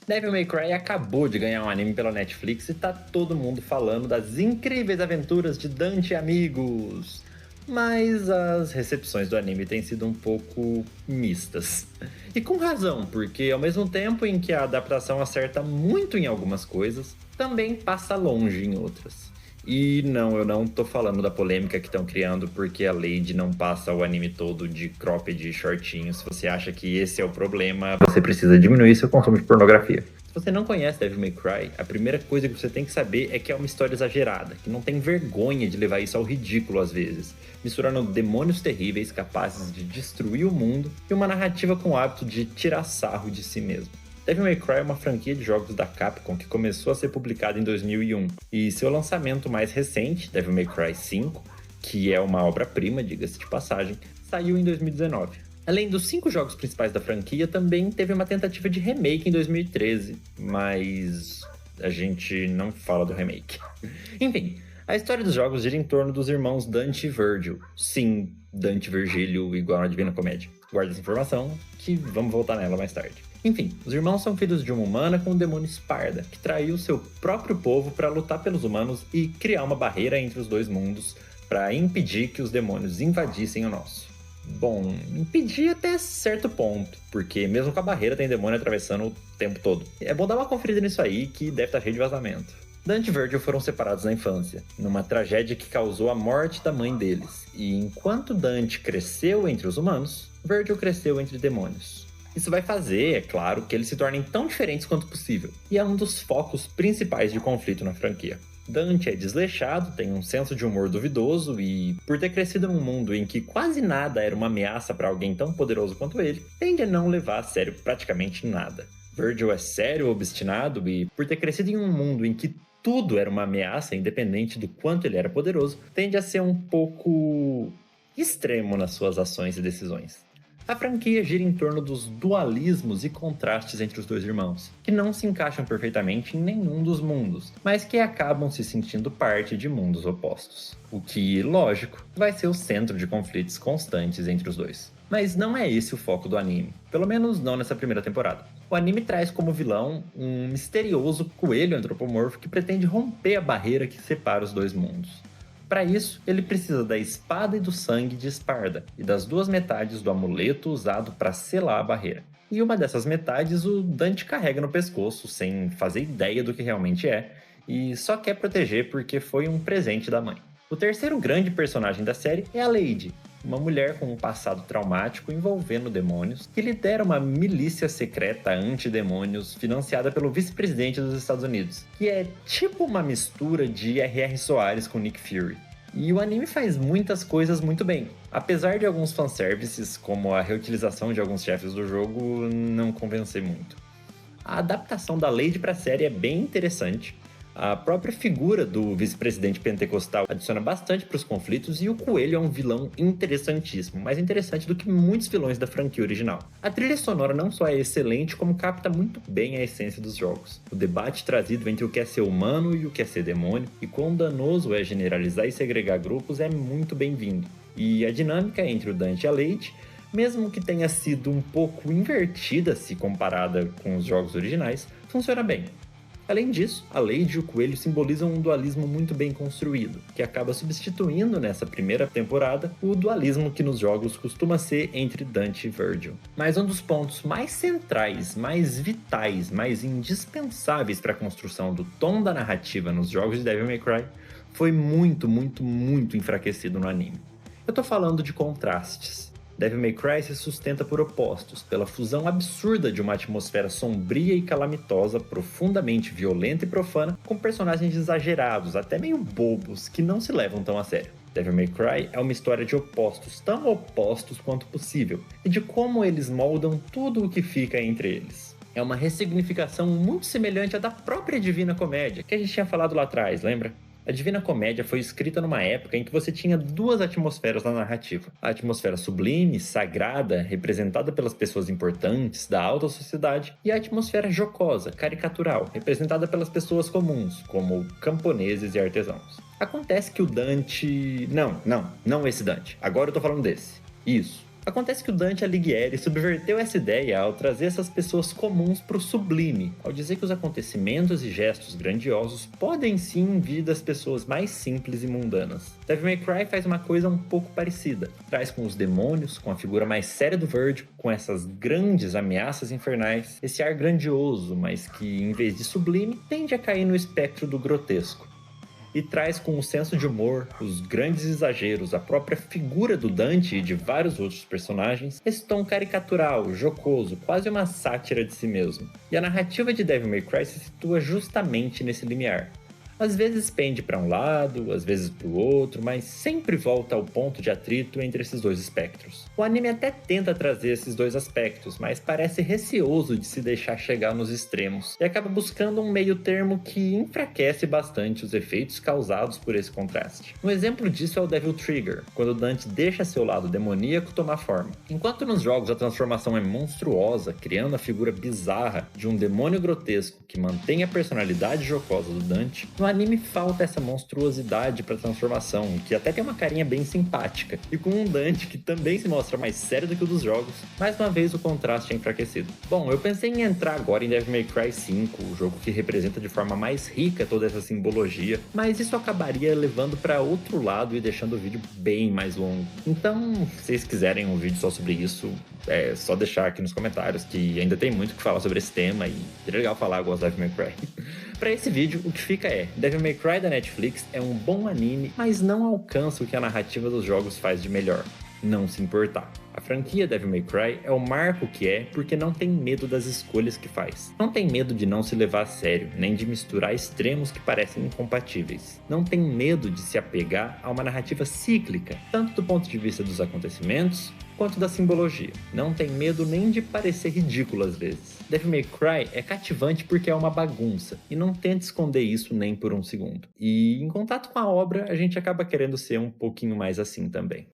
Devil May Cry acabou de ganhar um anime pela Netflix e tá todo mundo falando das incríveis aventuras de Dante e amigos. Mas as recepções do anime têm sido um pouco mistas. E com razão, porque ao mesmo tempo em que a adaptação acerta muito em algumas coisas, também passa longe em outras. E não, eu não tô falando da polêmica que estão criando porque a Lady não passa o anime todo de cropped e shortinho. Se você acha que esse é o problema, você precisa diminuir seu consumo de pornografia. Se você não conhece Devil May Cry, a primeira coisa que você tem que saber é que é uma história exagerada, que não tem vergonha de levar isso ao ridículo às vezes, misturando demônios terríveis capazes de destruir o mundo e uma narrativa com o hábito de tirar sarro de si mesmo. Devil May Cry é uma franquia de jogos da Capcom que começou a ser publicada em 2001, e seu lançamento mais recente, Devil May Cry 5, que é uma obra-prima, diga-se de passagem, saiu em 2019. Além dos 5 jogos principais da franquia, também teve uma tentativa de remake em 2013, mas a gente não fala do remake. Enfim, a história dos jogos gira em torno dos irmãos Dante e Virgil. Sim, Dante e Virgílio igual na Divina Comédia. Guarda essa informação, que vamos voltar nela mais tarde. Enfim, os irmãos são filhos de uma humana com o demônio Sparda, que traiu seu próprio povo para lutar pelos humanos e criar uma barreira entre os dois mundos para impedir que os demônios invadissem o nosso. Bom, impedir até certo ponto, porque mesmo com a barreira tem demônio atravessando o tempo todo. É bom dar uma conferida nisso aí, que deve estar cheio de vazamento. Dante e Virgil foram separados na infância, numa tragédia que causou a morte da mãe deles, e enquanto Dante cresceu entre os humanos, Virgil cresceu entre demônios. Isso vai fazer, é claro, que eles se tornem tão diferentes quanto possível, e é um dos focos principais de conflito na franquia. Dante é desleixado, tem um senso de humor duvidoso e, por ter crescido num mundo em que quase nada era uma ameaça para alguém tão poderoso quanto ele, tende a não levar a sério praticamente nada. Virgil é sério, obstinado e, por ter crescido em um mundo em que tudo era uma ameaça, independente do quanto ele era poderoso, tende a ser um pouco extremo nas suas ações e decisões. A franquia gira em torno dos dualismos e contrastes entre os dois irmãos, que não se encaixam perfeitamente em nenhum dos mundos, mas que acabam se sentindo parte de mundos opostos. O que, lógico, vai ser o centro de conflitos constantes entre os dois. Mas não é esse o foco do anime, pelo menos não nessa primeira temporada. O anime traz como vilão um misterioso coelho antropomorfo que pretende romper a barreira que separa os dois mundos. Para isso, ele precisa da espada e do sangue de Sparda, e das duas metades do amuleto usado para selar a barreira. E uma dessas metades o Dante carrega no pescoço, sem fazer ideia do que realmente é, e só quer proteger porque foi um presente da mãe. O terceiro grande personagem da série é a Lady, uma mulher com um passado traumático envolvendo demônios, que lidera uma milícia secreta anti-demônios financiada pelo vice-presidente dos Estados Unidos, que é tipo uma mistura de R.R. Soares com Nick Fury. E o anime faz muitas coisas muito bem, apesar de alguns fanservices, como a reutilização de alguns chefes do jogo, não convencer muito. A adaptação da Lady para a série é bem interessante. A própria figura do vice-presidente pentecostal adiciona bastante para os conflitos e o coelho é um vilão interessantíssimo, mais interessante do que muitos vilões da franquia original. A trilha sonora não só é excelente, como capta muito bem a essência dos jogos. O debate trazido entre o que é ser humano e o que é ser demônio, e quão danoso é generalizar e segregar grupos é muito bem-vindo. E a dinâmica entre o Dante e a Lady, mesmo que tenha sido um pouco invertida se comparada com os jogos originais, funciona bem. Além disso, a Lady e o coelho simbolizam um dualismo muito bem construído, que acaba substituindo nessa primeira temporada o dualismo que nos jogos costuma ser entre Dante e Virgil. Mas um dos pontos mais centrais, mais vitais, mais indispensáveis para a construção do tom da narrativa nos jogos de Devil May Cry foi muito enfraquecido no anime. Eu tô falando de contrastes. Devil May Cry se sustenta por opostos, pela fusão absurda de uma atmosfera sombria e calamitosa, profundamente violenta e profana, com personagens exagerados, até meio bobos, que não se levam tão a sério. Devil May Cry é uma história de opostos, tão opostos quanto possível, e de como eles moldam tudo o que fica entre eles. É uma ressignificação muito semelhante à da própria Divina Comédia, que a gente tinha falado lá atrás, lembra? A Divina Comédia foi escrita numa época em que você tinha duas atmosferas na narrativa. A atmosfera sublime, sagrada, representada pelas pessoas importantes, da alta sociedade, e a atmosfera jocosa, caricatural, representada pelas pessoas comuns, como camponeses e artesãos. Acontece que o Dante... Não esse Dante. Agora eu tô falando desse. Isso. Acontece que o Dante Alighieri subverteu essa ideia ao trazer essas pessoas comuns para o sublime, ao dizer que os acontecimentos e gestos grandiosos podem sim vir das pessoas mais simples e mundanas. Devil May Cry faz uma coisa um pouco parecida. Traz com os demônios, com a figura mais séria do Verge, com essas grandes ameaças infernais, esse ar grandioso, mas que, em vez de sublime, tende a cair no espectro do grotesco. E traz com o senso de humor, os grandes exageros, a própria figura do Dante e de vários outros personagens, esse tom caricatural, jocoso, quase uma sátira de si mesmo. E a narrativa de Devil May Cry se situa justamente nesse limiar. Às vezes pende para um lado, às vezes para o outro, mas sempre volta ao ponto de atrito entre esses dois espectros. O anime até tenta trazer esses dois aspectos, mas parece receoso de se deixar chegar nos extremos, e acaba buscando um meio termo que enfraquece bastante os efeitos causados por esse contraste. Um exemplo disso é o Devil Trigger, quando Dante deixa seu lado demoníaco tomar forma. Enquanto nos jogos a transformação é monstruosa, criando a figura bizarra de um demônio grotesco que mantém a personalidade jocosa do Dante, no anime falta essa monstruosidade para transformação, que até tem uma carinha bem simpática, e com um Dante que também se mostra mais sério do que o dos jogos, mais uma vez o contraste é enfraquecido. Bom, eu pensei em entrar agora em Devil May Cry 5, o jogo que representa de forma mais rica toda essa simbologia, mas isso acabaria levando para outro lado e deixando o vídeo bem mais longo. Então, se vocês quiserem um vídeo só sobre isso, é só deixar aqui nos comentários, que ainda tem muito o que falar sobre esse tema e é legal falar, eu gosto de Devil May Cry. Pra esse vídeo, o que fica é: Devil May Cry da Netflix é um bom anime, mas não alcança o que a narrativa dos jogos faz de melhor: não se importar. A franquia Devil May Cry é o marco que é porque não tem medo das escolhas que faz. Não tem medo de não se levar a sério, nem de misturar extremos que parecem incompatíveis. Não tem medo de se apegar a uma narrativa cíclica, tanto do ponto de vista dos acontecimentos, quanto da simbologia. Não tem medo nem de parecer ridículo às vezes. Devil May Cry é cativante porque é uma bagunça, e não tenta esconder isso nem por um segundo. E em contato com a obra, a gente acaba querendo ser um pouquinho mais assim também.